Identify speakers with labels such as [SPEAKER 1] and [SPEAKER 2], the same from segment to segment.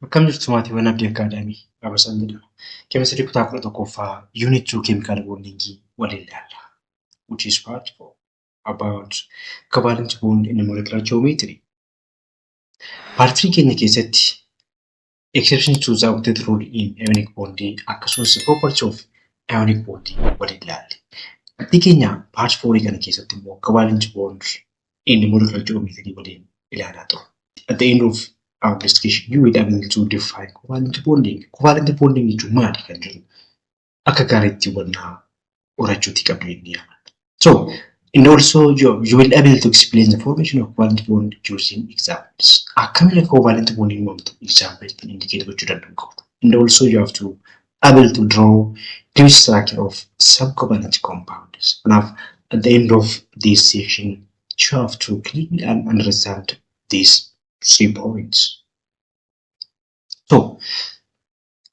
[SPEAKER 1] Akkam jirtu maatii Abdii Akaadaamii Abasaan jedhama. Keemistrii kutaa 11ffaa Unit 2 Chemical Bonding waliin ilaalla. Which is part about covalent bond in molecular geometry. Part 3 keenya keessatti exception to the outlet rule in ionic bonding akkasumas property of ionic bonding waliin ilaalla. Abdii keenya part 4 kana keessatti immoo covalent bond in molecular geometry waliin ilaalaa turre. At the end of our investigation, you will be able to define covalent bonding. Covalent bonding is maali kan jedhu akka gaariitti wannaa qorachuutti qabdu inni yaama. So, and also you will be able to explain the formation of covalent bond using examples. Akkamila covalent bonding wamtu examples can indicate what you don't know. And also you have to able to draw the structure of subcovalent compounds. Now, at the end of this section, you have to clearly understand these 3 points. So,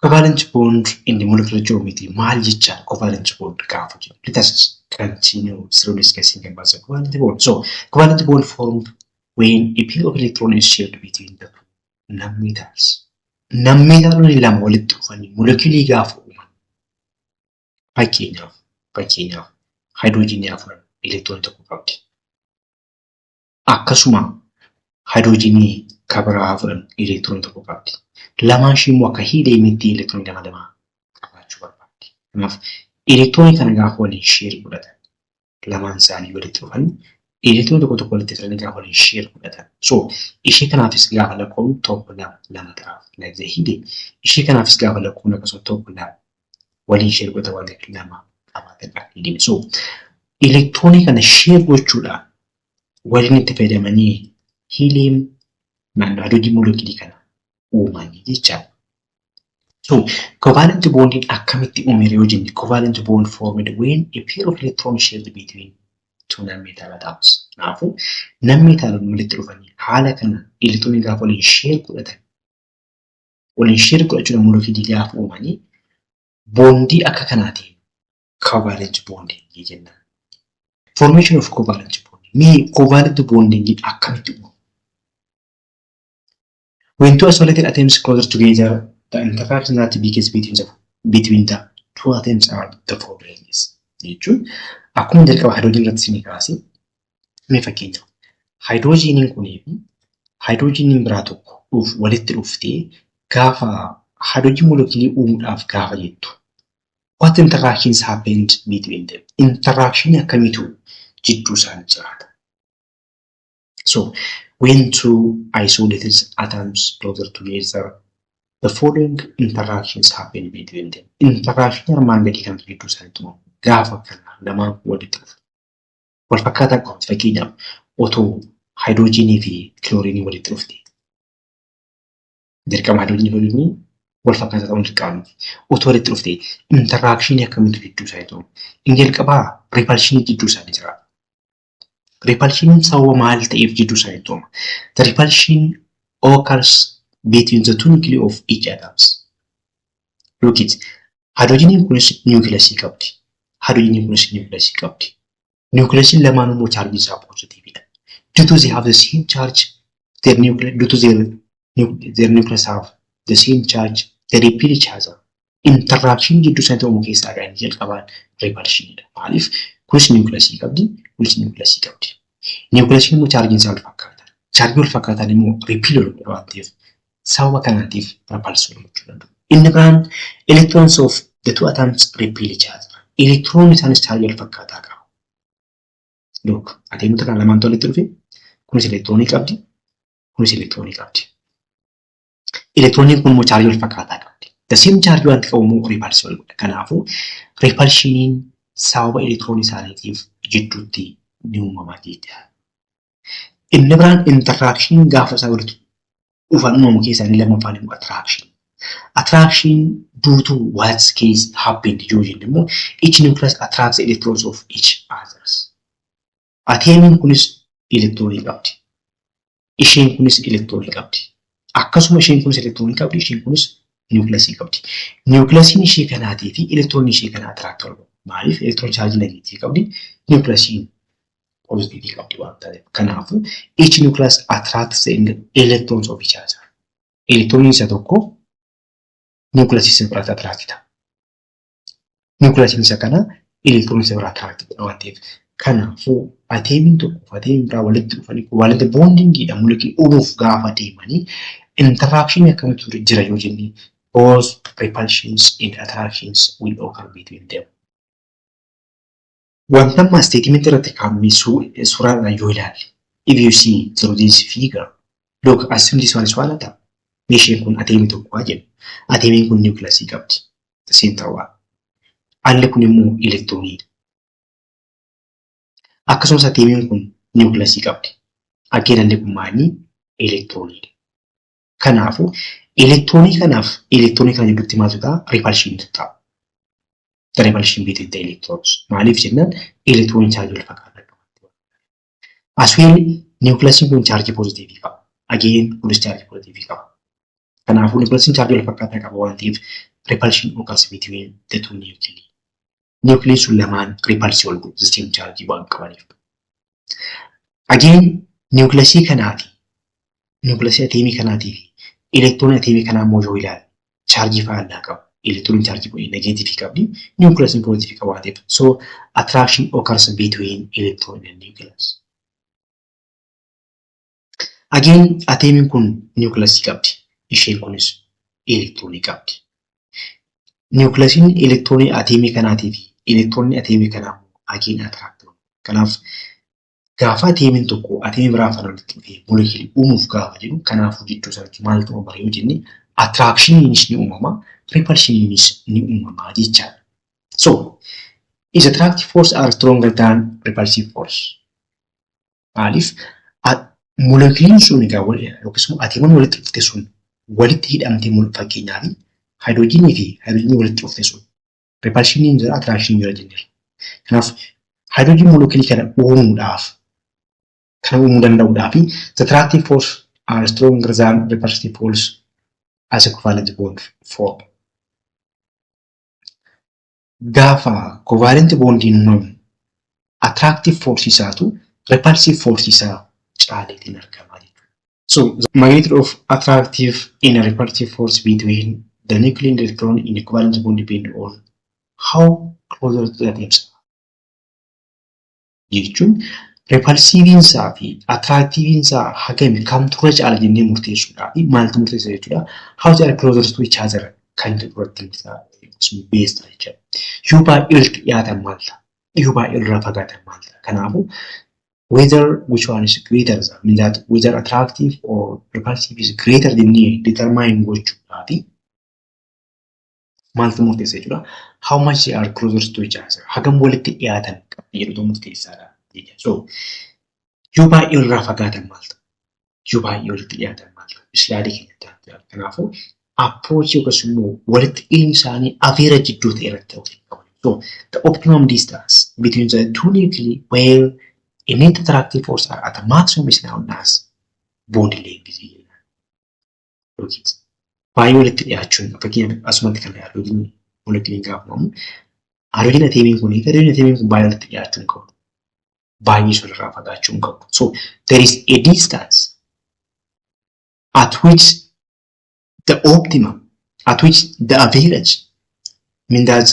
[SPEAKER 1] covalent bond in the molecular geometry, maljicha covalent bond gaafa. Let us continue through discussing about the covalent bond. So, covalent bond formed when a pair of electrons is shared between the two nonmetals. Nonmetalonni lama walitti dhufanii molecular gaafa uuman. Fakkeenyaaf hydrogen afur electron tokko qabdi. Akkasuma hydrogen kabara afuran electron tokko qabdi. Lamaan shimmoo akka heliumtti electron lama qabaachuu barbaaddi. Kanaaf electron kana gaafa waliin share godhatan lamaan isaanii walitti dhufan electron tokko walitti dhufanii gaafa waliin share godhatan. So ishee kanaafis gaafa lakkoon tokko lama ta'aaf like the helium. Ishee kanaafis gaafa lakkoon akkasuma tokko waliin share godhatan waliin lama qabaatan akka helium. So electron kana share gochuudhaan waliin itti fayyadamanii helium naannoo hydrogen molecule kana uumanii jecha. So, covalent bonding akkamitti uumere yoo jenne covalent bond formed when a pair of electrons shared between two non-metal atoms. Kanaafuu non-metalonni walitti dhufanii haala kana electron gaafa waliin share godhatan. Waliin share godhachuudhaan molecule gaafa uumanii bondii akka kanaatiin covalent bonding jenna. Formation of covalent bonding. Mee covalent bonding akkamitti uumama? When two isolated atoms closer together, the interaction that begins between the two atoms are the following. Jechuun akkuma jalqaba hydrogen irratti isin kaase mee fakkeenya hydrogeniin kunii fi hydrogeniin biraa tokko walitti dhuftee gaafa hydrogen molecule uumuudhaaf gaafa jettu what interactions happened between them? Interaction akkamiitu jidduu isaanii jiraata. So when two isolated atoms closer together, the following interactions happen between them. Interaction armaan gadii kan jidduu isaaniitti uumamu gaafa kana lamaan walitti dhufu. Wal fakkaataa qabu fakkeenyaaf otoo hydrogenii fi chlorine walitti dhufte. Dirqama hydrogenii fi chlorine wal fakkaataa ta'uu dirqama. Otoo walitti dhufte interaction akkamiitu jidduu isaaniitti uumamu. Inni jalqabaa repulsion jidduu isaanii jira. Repulsion sababa maal ta'eef jidduu isaaniitti uumama. The repulsion occurs between the two nuclei of each atoms. Look it. Hydrogen kunis nucleus qabdi. Hydrogen kunis nucleus qabdi. Nucleus lamaanuu immoo charge isaa positiveidha. Due to they have the same charge, their nucleus have the same charge, they repel each other. Interaction jidduu isaaniitti uumamu keessaa kan jalqabaan repulsionidha. Maaliif kunis nucleus qabdi, kunis nucleus qabdi. Nucleus immoo charge isaa wal fakkaata. Charge wal fakkaataan immoo repel waan ta'eef sababa kanaatiif repulsion gochuu danda'u. Inni biraan electrons of the two atoms repel each other. Electron isaanis charge wal fakkaataa qabu. Look, ateemota kana lamaan walitti dhufe kunis electronii qabdi, kunis electronii qabdi. Electroniin kun immoo charge wal fakkaataa qabdi. The same charge waan qabu immoo repulsion godha. Kanaafuu repulsioniin sababa electron isaaniitiif jidduutti ni uumama jechuudha. Inni biraan interaction gaafa isaa walitti dhufan uumamu keessaa inni lammaffaan immoo attraction. Attraction due to what case happened yoo jennu immoo each nucleus attracts electrons of each others. Ateemiin kunis electronii qabdi. Isheen kunis electronii qabdi. Akkasuma isheen kunis electronii qabdi, isheen kunis nucleusii qabdi. Nucleusiin ishee kanaatii fi electronii ishee kana attract godhu. Maaliif electron charge negative qabdi, nucleusiin positive qabdi waan ta'eef. Kanaafuu each nucleus attracts the electrons of each other. elektirooniin isa tokko niwukilaasii isa biraatti atiraaktii ta'a. Niwukilaasiin isa kana elektirooniin isa biraa atiraaktii godha waan ta'eef. Kanaafuu ateemiin tokko ateemiin biraa walitti dhufanii walitti boondingiidhaan molekilii uumuuf gaafa deemanii interakshinii akkamitti jira yoo jennee both repulsions and attractions will occur between them. Wanta amma statement irratti kaa'amee suuraadhaan yoo ilaalle if you see through this figure look assume this one is one atom. Meesheen kun ateemii tokko jennu. Ateemiin kun niwukilaasii qabdi. Center one. Alli kun immoo elektirooniidha. Akkasumas ateemiin kun niwukilaasii qabdi. Aggeen alli kun maali? Elektirooniidha. Kanaafuu elektiroonii kanaaf elektiroonii kana gidduutti maaltu ta'a? Repulsion ta'a. The repulsion between the electrons. Maaliif jennaan elektirooniin chaarjii wal fakkaataa qaba. As well niwukilaasiin kun chaarjii poozitiivii qaba. Aggeen kunis chaarjii poozitiivii qaba. Kanaafuu niwukilaasiin chaarjii wal fakkaataa qaba waan ta'eef repulsion occurs between the two nuclei. Nuclei sun lamaan repulsii wal godhu the same charge waan qabaniif. Aggeen niwukilaasii kanaati. Niwukilaasii ateemii kanaatiif elektiroonii ateemii kanaa immoo yoo ilaalle chaarjii faallaa qaba. Elektirooniin chaarjii negeetiivii qabdi. Niwukilaasiin poozitiivii qaba waan ta'eef. So attraction occurs between electron and nucleus. Aggeen ateemiin kun niwukilaasii qabdi. Isheen kunis elektiroonii qabdi. Niwukilaasiin elektiroonii ateemii kanaatii fi elektiroonii ateemii kanaa aggeen atiraaktii. Kanaaf gaafa ateemiin tokko ateemii biraa faana walitti dhufee molekilii uumuuf gaafa jedhu kanaafuu jidduu isaatti maaltu uumama yoo jenne atiraakshiniinis ni uumama, repulsioniinis ni uumama jechaadha. So is attractive force are stronger than repulsive force. Maaliif molekiliin sun egaa yookiis immoo ateemiin walitti dhufte sun walitti hidhamtee fakkeenyaaf haayidroojinii fi haayidroojinii walitti dhufte sun repulsioniin jira atiraakshiniin jira jenneera. Kanaaf haayidroojin molekilii kana uumuudhaaf kan uumuu danda'uudhaaf the attractive force are stronger than repulsive force as equivalent bond form. Gaafa covalent bondiin uumamu attractive force isaatu repulsive force isaa caaleetiin argama jechuudha. So the magnitude of attractive and repulsive force between the nuclear electron in equivalent bond depend on how closer to the atoms are. Jechuun repulsiiviin isaa fi attractiiviin isaa hagami kamtu irra caala jennee murteessuudhaaf maaltu murteessa jechuudha. How they are closer to each other kan jedhu irratti beesta jechuudha. Yoo baay'ee walitti dhiyaatan maal ta'a? Yoo baay'ee irraa fagaatan maal ta'a? Kanaafuu whether which one is greater means that whether attractive or repulsive is greater than determine gochuudhaaf maaltu murteessa jechuudha. How much they are closer to each other hagam walitti dhiyaatan jedhutu murteessaadha. So yoo baay'ee irraa fagaatan maal ta'a? Yoo baay'ee walitti dhiyaatan maal ta'a? Islaadii keenya ta'a. Kanaafuu approach yookiis immoo walitti dhiyaatni isaanii afeera jidduu ta'e irratti ta'uu. So the optimum distance between the two nuclei where a net attractive force are at a maximum is known as bond length. Baay'ee walitti dhiyaachuun fakkeenyaaf asumatti kan haayidroojinii molekiliin gaafamu haayidroojinii ateemiin kun baay'ee walitti dhiyaachuun qabu. Baay'ee walirraa fagaachuun qabu. So there is a distance at which the optimum, at which the average means that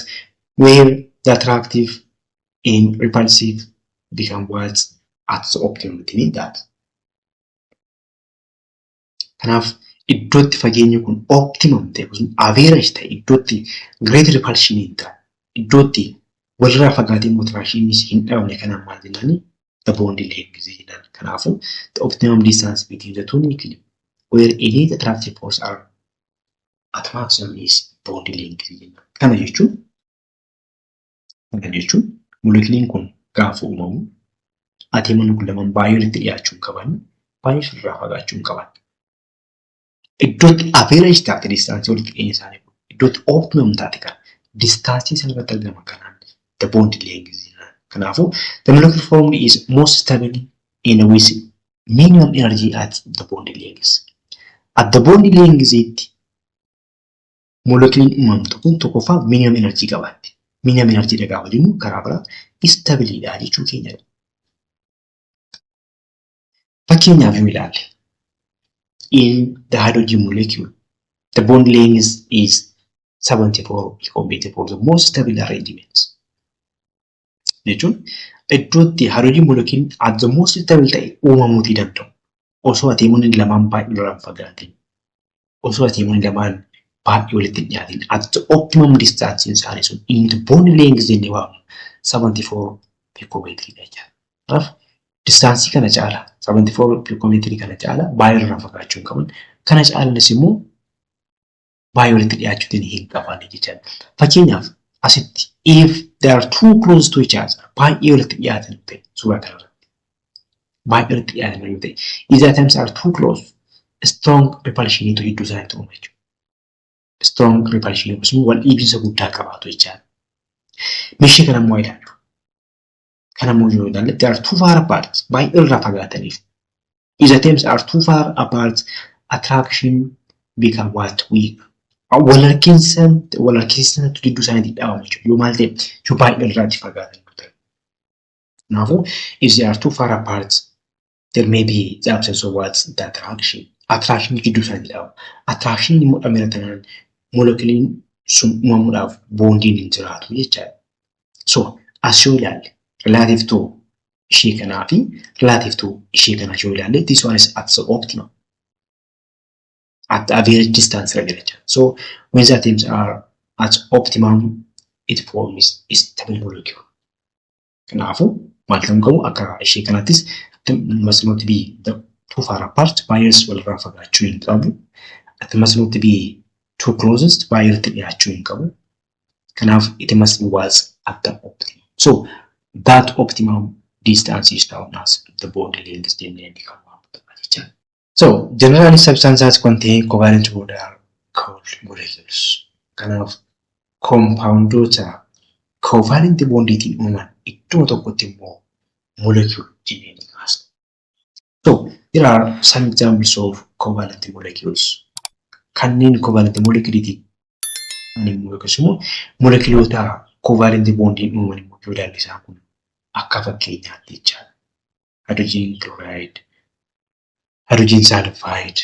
[SPEAKER 1] where the attractive and repulsive become what at the optimum meaning that. Kanaaf iddootti fageenyi kun optimum ta'e kun average ta'e iddootti great repulsion hin ta'a. Iddootti walirraa fagaatee attractionis hin dhabne kanaan maal jennaani the bond length jedhan. Kanaafuu the optimum distance between the two nuclei where a net attractive force are at maximum is bond length jedhan. Kana jechuun molekiliin kun gaafa uumamu ateemiin kun lamaan baay'ee walitti dhiyaachuun qaban baay'ee walirraa fagaachuun qaban. Iddootti average taate distaansii walitti dhiyeenya isaanii kun iddootti optimum taate kan distaansii isaan irratti argama kanaan the bond length. Kanaafuu the molecular formula is most stable in with minimum energy at the bond length. At the bond length molecular uumamtu kun tokkoffaa minimum energy qabaatti. Minimum energy gaafa jennu karaa biraa stabiliidha jechuu keenyadha. Fakkeenyaaf yoo ilaalle in the hydrogen molecule. The bond length is 74 picometer for the most stable arrangements. Jechuun iddootti hydrogen molecule at the most stable ta'e uumamuutii danda'u. Osoo atiimoonni lamaan baay'ee irraan fagaatin. Osoo atiimoonni lamaan baay'ee walitti hin dhiyaatin. At the optimum distance isaanii sun in the bond length jennee waamna 74 picometer jechuudha. Kanaaf distaansii kana caala 74 picometer kana caala baay'ee irraan fagaachuu hin qaban. Kana caalas immoo baay'ee walitti dhiyaachuutiin hin qaban jechuudha. Fakkeenyaaf asitti if they are too close to each other baay'ee walitti dhiyaatan ta'e suuraa kanarratti baay'ee walitti dhiyaatan yoo ta'e if the atoms are too close strong repulsion to hedduu isaanii ta'u jechuudha. Strong repulsion yookiin wal dhiibinsa guddaa qabaatu jechuudha. Meeshii kana immoo ilaallu. Kana immoo yoo ilaalle they are too far apart baay'ee irraa fagaataniif if the atoms are too far apart attraction become what weak. Walarkiinsa gidduu isaaniitti dhaabama jechuudha. Yoo maal ta'e yoo baay'ee irraatti fagaatan yoo ta'e. Kanaafuu if they are too far apart there may be the absence of what the attraction. Attraction gidduu isaaniitti dhaabama. Attraction immoo dhamira tanaan moleculiin sun uumamuudhaaf boondiin hin jiraatu jechaadha. So as yoo ilaalle relative to ishee kanaa fi relative to ishee kanaa yoo ilaalle this one is at the optimum. At a very distance relative. So when the atoms are at optimum, it forms a stable molecule. Kanaafuu maal kan qabu akka ishee kanattis must not be too far apart baay'ees walirraa fagaachuu hin qabu. It must not be too closest baay'eetti dhiyaachuu hin qabu. Kanaaf it must be was at the optimum. So that optimum distance is known as the bond length jennee beekama. So generally substances contain covalent bond are called molecules. Kanaaf compounds covalent bondiitiin uumaman iddoo tokkotti immoo molecule jennee ni kaasna. So there are some examples of covalent molecules. Kanneen covalent moleculeetiin yookiis immoo moleculoota covalent bondiin uumaman immoo yoo ilaalle isaan kun akka fakkeenyaatti jechaadha. Hydrogen chloride, hydrogen sulfide,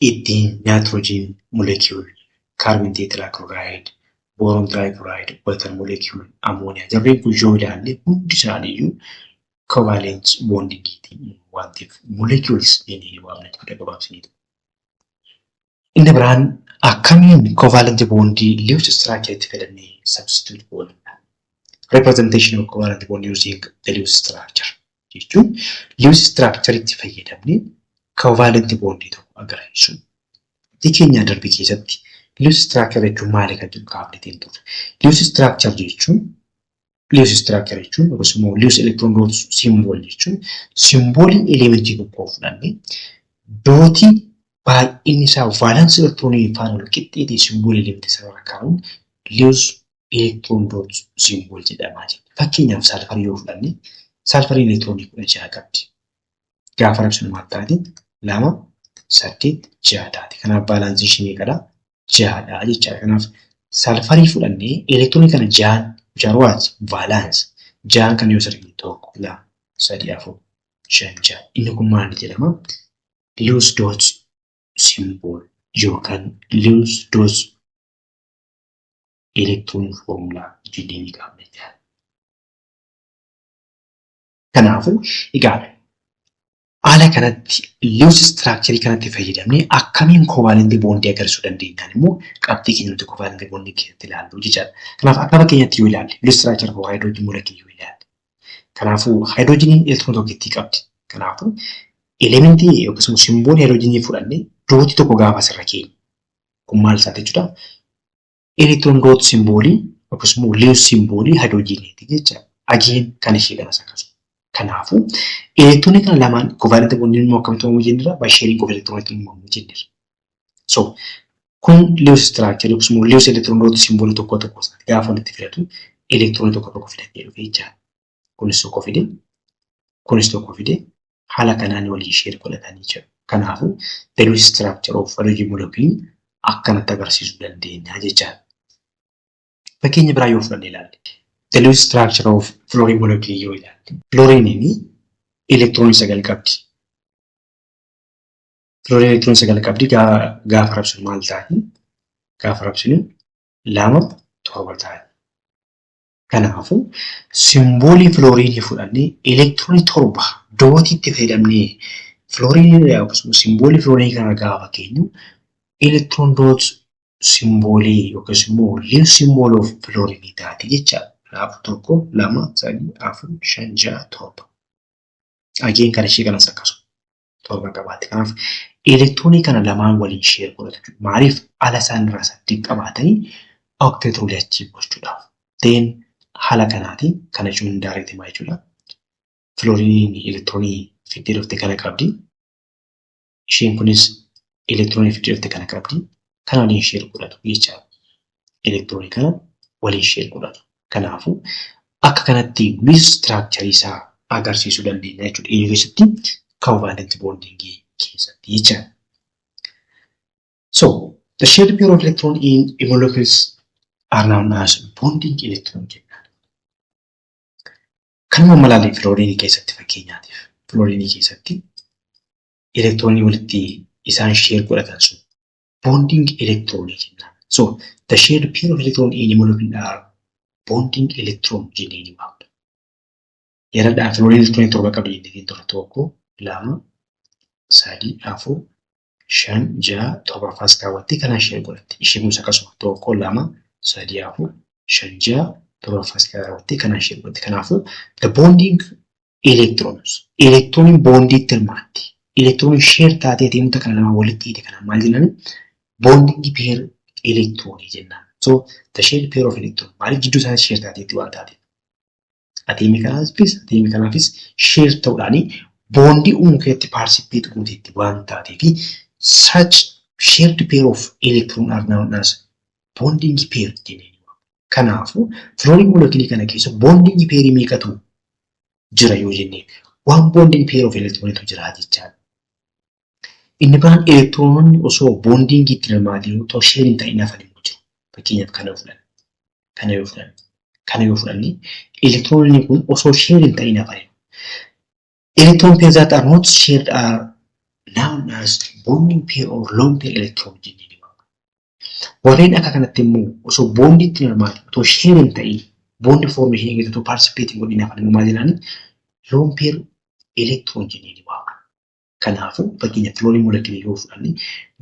[SPEAKER 1] ethene, nitrogen molecule, carbon tetrachloride, boron trichloride, water molecule, ammonia. Jarreen kun yoo ilaalle hundi isaaniiyyuu covalent bondiitiin wantiif molecules jennee waamna jechuudha gabaabsiniitu. Inni biraan akkamiin covalent bondii Lewis structure itti fayyadamnee substitute goona. Representation of covalent bond using the Lewis structure. Jechuun Lewis structure itti fayyadamnee covalent bondii tokko agarsiisu. Fakkeenyaa darbii keessatti Lewis structure jechuun maali kan jedhu kaafnetiin turre. Lewis structure jechuun yookiis immoo Lewis electron dot symbol jechuun simboolii elementii tokkoo fudhannee dootii baay'inni isaa valence electronii faana wal qixxeetee simboolii elementii sana kaa'uun Lewis electron dot symbol jedhama. Fakkeenyaaf salfarii yoo fudhanne salfarii electronii 16 qabdi. Gaafa rabsumaatti taate 2 8 6 taati. Kanaaf baalaansii ishee meeqadha? 6dha jechuudha. Kanaaf salfarii fudhannee electronii kana 6 jarwaat valence 6 kan yoo sirrii tokko 2 3 4 5 6 inni kun maal jedhama? Lewis dot symbol yookaan Lewis dot electron formula jennee qabna. Kanaafuu egaa haala kanatti Lewis structure kanatti fayyadamnee akkamiin covalent bondii agarsiisuu dandeenyaan immoo qabxii keenyatti covalent bondii keessatti ilaallu jechaadha. Kanaaf akka fakkeenyaatti yoo ilaalle Lewis structure of hydrogen molecule yoo ilaalle. Kanaafuu hydrogeniin electron tokkotti qabdi. Kanaafuu elementii yookiis immoo simboolii hydrogenii fudhannee dootii tokko gaafa asirra keenya. Kun maal isaati jechuudha? Electron dot simboolii yookiis immoo Lewis simboolii hydrogeniiti jechaadha. Again kan ishee ganas akkasuma. Kanaafuu elektroonii kana lamaan covalent bondiin immoo akkamitti uumamu jennira by sharing of electronic uumamu jennira. So kun Lewis structure yookiis immoo Lewis electron dot simboolii tokko tokko gaafa walitti fidatu elektroonii tokko tokko fidatee dhufe jechaadha. Kunis tokko fide haala kanaan walii share godhatanii jiru. Kanaafuu the Lewis structure of hydrogen molecule akkanatti agarsiisuu dandeenya jechaadha. Fakkeenya biraa yoo fudhannee ilaalle the Lewis structure of fluorine molecule yoo ilaalle fluorine electron 9 qabdi. Filooriin elektiroon sagal qabdi gaafa rabsinu maal taati? Gaafa rabsinu 2 taati. Kanaafuu simboolii filooriinii fudhannee elektiroonii 7 dootiitti fayyadamnee filooriinii akkasumas simboolii filooriinii kana gaafa keenyu elektiroon doot simboolii yookiis immoo liin simbool of filooriinii taati jechaadha. Kanaafuu 1, 2, 3, 4, 5, 6, 7. Ageen kana ishee kanas akkasuma 7 qabaate. Kanaaf elektiroonii kana lamaan waliin sheer godhatu. Maaliif ala isaan irraa 8 qabaatanii octet roolii achiif gochuudhaaf. Teen haala kanaatiin kana jechuun daareetti maal jechuudha? Filooriiniin elektiroonii fiddee dhuftee kana qabdi. Isheen kunis elektiroonii fiddee dhuftee kana qabdi. Kana waliin sheer godhatu jechaadha. Elektiroonii kana waliin sheer godhatu. Kanaafuu akka kanatti structure isaa agarsiisuu dandeenya jechuudha. Eenyu keessatti? Covalent bonding keessatti jechaadha. So the shared pair of electron in molecules are known as bonding electron. Kanuma malaalee filooriinii keessatti fakkeenyaatiif filooriinii keessatti elektiroonii walitti isaan sheer godhatan sun bonding electron jenna. So the shared pair of electron in molecule are bonding electron jennee ni waamna. Yeroo filooriinii elektiroonii 7 qabdi jennee 1, 2, 3, 4, 5, 6, 7 faas kaawwattee kanaan sheer godhatte. Ishee kunis akkasuma 1, 2, 3, 4, 5, 6 faas kaawwattee kanaan sheer godhatte. Kanaafuu the bonding electrons elektirooniin boondiitti hirmaatti. Elektirooniin sheer taatee deemta kana lama walitti hidhe kana maal jennaan? Bonding pair electronii jennaan. So the shared pair of electron maaliif jidduu isaanii sheer taateetti waan taateef. Atiimii kanaafis sheer ta'uudhaani bondii uumuu keessatti participate gooteetti waan taateefi such shared pair of electron are known as bonding pair jennee. Kanaafuu filooriin molekiilii kana keessa bonding pair meeqatu jira yoo jennee waan bonding pair of electroniitu jira jechaadha. Inni biraan elektiroononni osoo bonding itti hirmaatanii otoo sheer hin ta'in hafan immoo jiru. Fakkeenyaaf kana yoo fudhanne elektiroonni kun osoo sheer hin ta'in hafan. Electron pairs that are not shared are known as bonding pair or lone pair electron jennee. Warreen akka kanatti immoo osoo bondii itti hirmaatan otoo sheer hin ta'in bondii formation keessatti participate godhin hafan immoo maal jedhani? Lone pair electron jennee ni waamna. Kanaafuu fakkeenyaaf filooriin molekiilii yoo fudhanne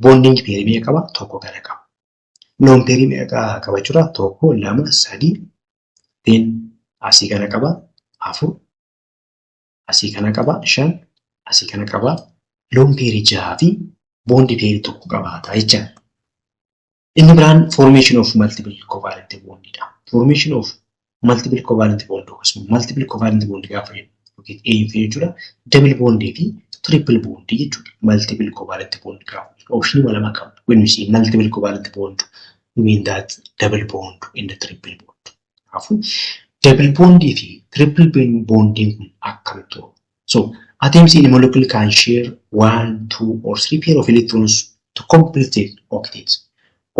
[SPEAKER 1] bonding pair meeqa qaba? 1 kana qaba. Lone pair meeqa qaba jechuudha? 1, 2, 3 then asii kana qaba 4 asii kana qaba 5 asii kana qaba lone pair 6 fi bondii pair 1 qabaata jechaadha. Inni biraan formation of multiple covalent bond dha. Formation of multiple covalent bond akkasumas multiple covalent bond gaafa jennu yookiin jechuudha double bond fi triple bond jechuudha. Multiple covalent bond gaafa option lama qaba. When we see multiple covalent bond we mean that double bond and the triple bond. Kanaafuu double bond fi triple bonding kun akkamitti? So atoms in a molecule can share 1, 2 or 3 pair of electrons to complete octets.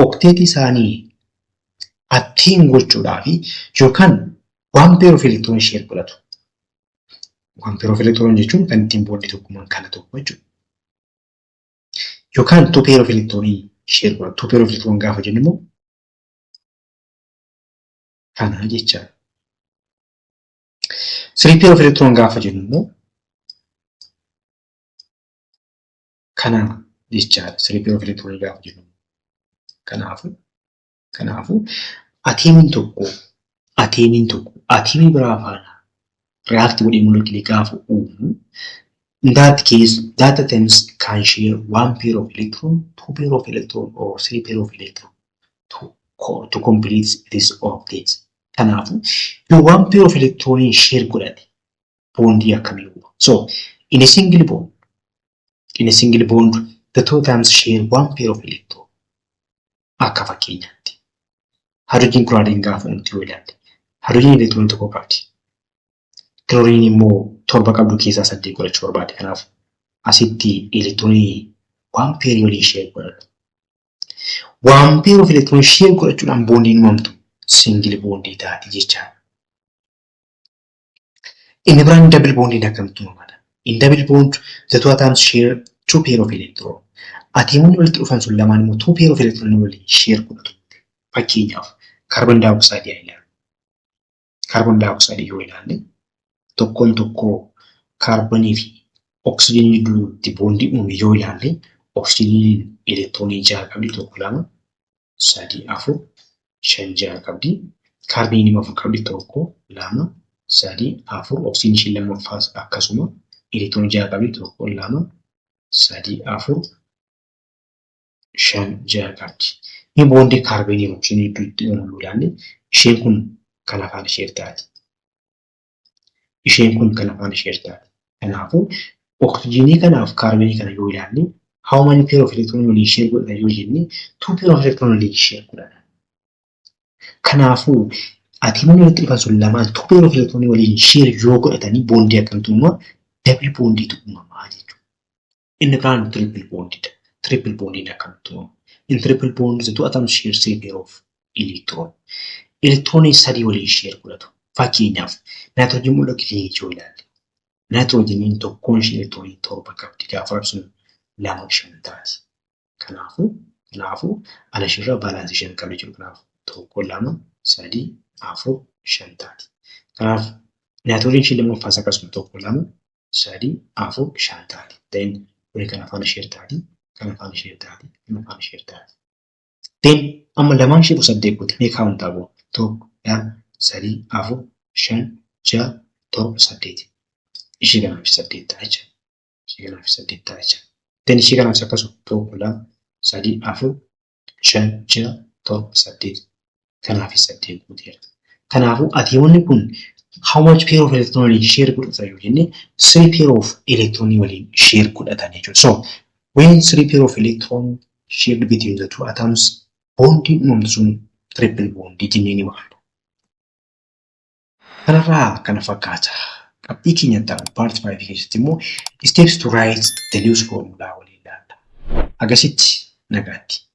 [SPEAKER 1] Octet isaanii attain gochuudhaaf yookaan 1 pair of electron share godhatu. 1 pair of electron jechuun kan ittiin bondii tokkummaan kana tokko jechuudha. Yookaan 2 pair of electron share godhatu. 2 pair of electron gaafa jennu immoo kana jechaadha. 3 pair of electron gaafa jennu immoo kana jechaadha. 3 pair of electron gaafa jennu. Kanaafuu atiimiin tokko atiimii biraa faana react godhee molekiilii gaafa uumu in that case that atoms can share 1 pair of electron, 2 pair of electron or 3 pair of electron to complete this octet. Kanaafuu yoo 1 pair of electron share godhate bondii akkamii uuma? So in a single bond the two atoms share 1 pair of electron. Akka fakkeenyaatti hydrogen chlorine gaafa nuti yoo ilaalle hydrogen elektiroonii 1 qabdi. Chlorine immoo 7 qabdu keessaa 8 godhachuu barbaade. Kanaaf asitti elektiroonii 1 pair waliin share godhatu. 1 pair of electron share godhachuudhaan bondiin uumamtu single bondii taati jechaadha. Inni biraan double bondii akkamitti uumama? In double bond the two atoms share 2 pair of electron. atiimonni walitti dhufan sun lamaan immoo two pair of electron waliin share godhatu. Fakkeenyaaf carbon dioxide yaa ilaalu. Carbon dioxide yoo ilaalle tokkoon tokkoo kaarbonii fi oksijiinii gidduutti boondii uume yoo ilaalle oksijiiniin elektiroonii 6 qabdi, 1 2 3 4 5 6 qabdi. Kaarbooniin 4 qabdi, 1 2 3 4 oksijiinii ishee lammaffaas akkasuma elektiroonii 6 qabdi, 1 2 3 4 5 6 qabdi. Inni boondii kaarboonii fi oksijiinii gidduutti uumu yoo ilaalle isheen kun kan afaan ishee taati. Isheen kun kan afaan ishee taati. Kanaafuu oksijiinii kanaaf kaarboonii kana yoo ilaalle how many pair of electron waliin share godhatan yoo jenne two pair of electron waliin share godhatan. Kanaafuu atiimonni walitti dhufan sun lamaan two pair of electron waliin share yoo godhatanii boondii akkamitti uumamaa double boondiitu uumamaa jechuudha. Inni biraan triple boondidha. Triple boondiin akkamitti uumama? In triple bond the two atoms share same pair of electron. Electron sadii waliin share godhatu. Fakkeenyaaf naayitiroojiin moolekiyulii yoo ilaalle naayitiroojiiniin tokkoon ishee electronii 7 qabdi gaafa sun 2 5 taati. Kanaafuu ana ishirra baalaansii 5 qabdi jechuudha. Kanaaf 1 2 3 4 5 taati. Kanaaf naayitiroojiin ishee lammaffaas akkasuma 1 2 3 4 5 taati. Then kuni kan afaan ishee taati. Kan afaan ishee taati. Kan afaan ishee taati. Then amma lamaan ishee 8 godhe mee kaawuntaa boo 1 2 3 4 5 6 7 8. Ishee kanaaf 8 ta'a jechuudha. Ishee kanaaf 8 ta'a jechuudha. Then ishee kanaaf akkasuma 1 2 3 4 5 6 7 8. Kanaaf 8 guuteera. Kanaafuu atiimonni kun how much pair of electron waliin share godhatan yoo jenne 3 pair of electron waliin share godhatan jechuudha. So when 3 pair of electron shared between the two atoms bonding uumamtu sun triple bondii jennee ni waamna. Kanarraa kana fakkaata. Qabxii keenyatti ta'an part 5 keessatti immoo steps to write the Lewis formula waliin ilaalla. Agasitti nagaatti.